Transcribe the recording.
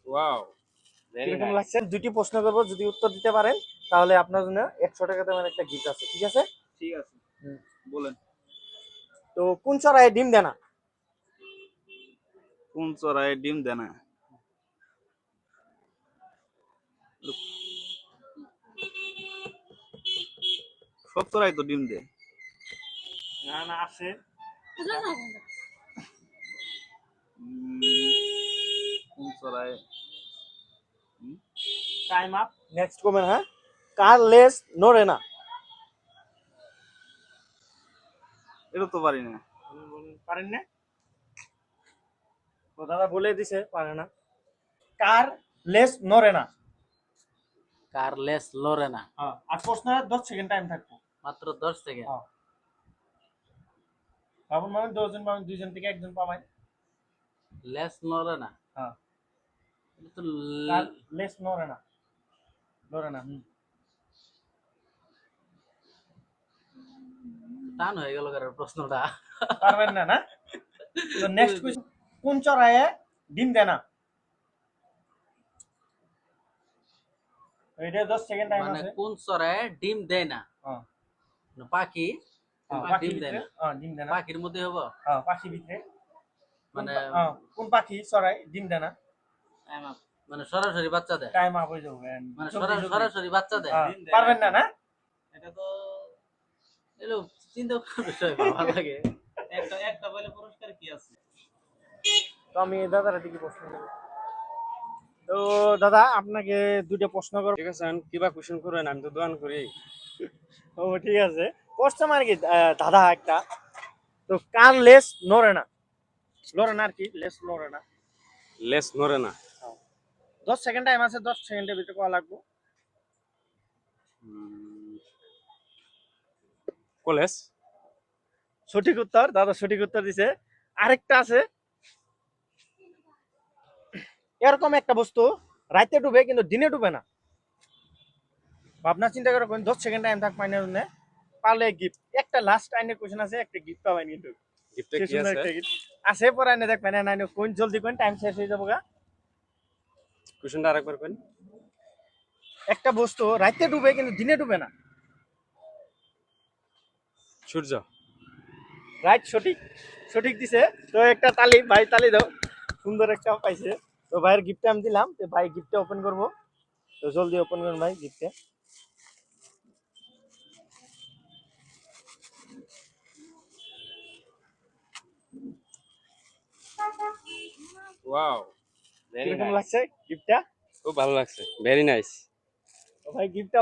Wow, very কিরকম nice. লাগছে? দুটি প্রশ্ন করবো, যদি উত্তর দিতে পারেন তাহলে আপনার জন্য 100 টাকা দামের একটা গিফট আছে, ঠিক আছে? ঠিক আছে, হুম। বলেন। তো কোন চড়াই ডিম দেয় না? কোন চড়াই ডিম দেয় না? সব চড়াই তো ডিম দেয়। না না, আছে। উম, কোন চড়াই? Time up. নেক্সট কমেন্ট, হ্যাঁ। কার লেস নড়ে না? এটা তো পারি না। পারেন না? তো দাদা বলে দিছে পারে না। কার লেস নড়ে না? Carles Lorena. হ্যাঁ, আর প্রশ্ন 10 সেকেন্ড টাইম থাকবো। মাত্র 10 সেকেন্ড। হ্যাঁ, ভাবুন মানে 10 জন পাবেন, 2 জন থেকে একজন পাবেন। Less Lorena. হ্যাঁ, এটা তো কার লেস নড়ে না? নড়ে না। টান হয়ে গেল কারণ প্রশ্নটা। পারবেন না না? তো নেক্সট কোশ্চেন, কোন চড়াইয়ে ডিম দেয় না? এটা 10 সেকেন্ড টাইম মানে আছে। কোন চড়াই ডিম দেয় না? হ্যাঁ, পাখি পাখি ডিম দেয় ভিতরে, না। ডিম দেয় না। পাখির মধ্যে হবো। পাখি ভিতরে মানে কোন পাখি চড়াই ডিম দেয় না? মানে সরাসরি বাচ্চা দেয়। টাইম আপ হয়ে যাবে। মানে জলদি জলদি। সরাসরি বাচ্চা দেয়। পারবেন না না? এটা তো এলো চিন্তা করার বিষয়, ভালো লাগে। একটা বলে পুরস্কার কি আছে? তো আমি দাদার দিকে প্রশ্ন করব। তো দাদা আপনাকে দুটো প্রশ্ন করব। ঠিক আছে, কিবা কোশ্চেন করেন, আমি তো দোয়ান করি। ও ঠিক আছে, প্রশ্ন মানে কি দাদা একটা, তো কার লেস নড়ে না? লড়ে না আর কি, লেস নড়ে না। লেস নড়ে না। 10 সেকেন্ড টাইম আছে, 10 সেকেন্ডের ভিতরে করা লাগবে। কলেজ। সঠিক উত্তর, দাদা সঠিক উত্তর দিছে। আরেকটা আছে, এরকম একটা বস্তু রাতে ডুবে কিন্তু দিনে ডুবে না। ভাবনা চিন্তা করে কোন 10 সেকেন্ড টাইম থাক পাইনের জন্য, পারলে গিফট একটা লাস্ট টাইমের কোশ্চেন আছে, একটা গিফট পাবেন কিন্তু। গিফটে সে কি সুন্দর আছে? একটা গিফট আছে, পরে এনে দেখবেন না, কোন জলদি কোন টাইম শেষ হয়ে যাবো গা। কোশ্চেনটা আরেকবার করেন। একটা বস্তু রাতে ডুবে কিন্তু দিনে ডুবে না। সূর্য। রাইট, সঠিক, সঠিক দিছে। তো একটা তালি ভাই, তালি দাও, সুন্দর একটা পাইছে। তো ভাইয়ের গিফটটা আমি দিলাম, তো ভাই গিফটটা ওপেন করবো। তো জলদি ওপেন করুন ভাই গিফটে। ওয়াও, ভেরি কিরকম নাইস। লাগছে গিফটটা? খুব ভালো লাগছে, ভেরি নাইস। তো ভাই গিফটটা